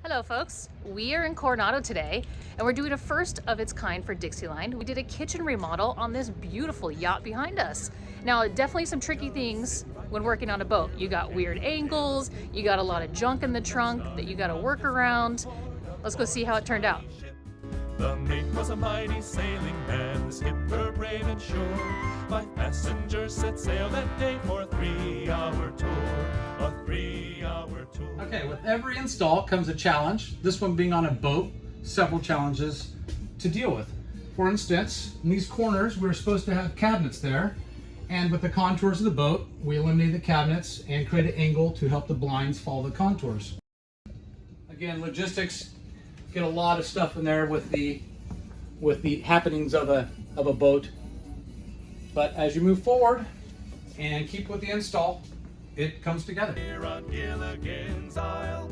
Hello folks, we are in Coronado today and we're doing a first of its kind for Dixieline. We did a kitchen remodel on this beautiful yacht behind us. Now definitely some tricky things when working on a boat. You got weird angles, you got a lot of junk in the trunk that you got to work around. Let's go see how it turned out. The mate was a mighty sailing man, the skipper brave and sure. 5 passengers set sail that day for a 3-hour tour. A 3-hour tour. Okay, with every install comes a challenge. This one being on a boat, several challenges to deal with. For instance, in these corners, we were supposed to have cabinets there. And with the contours of the boat, we eliminated the cabinets and created an angle to help the blinds follow the contours. Again, logistics, get a lot of stuff in there with the happenings of a boat. But as you move forward and keep with the install, it comes together. Here on Gilligan's Isle,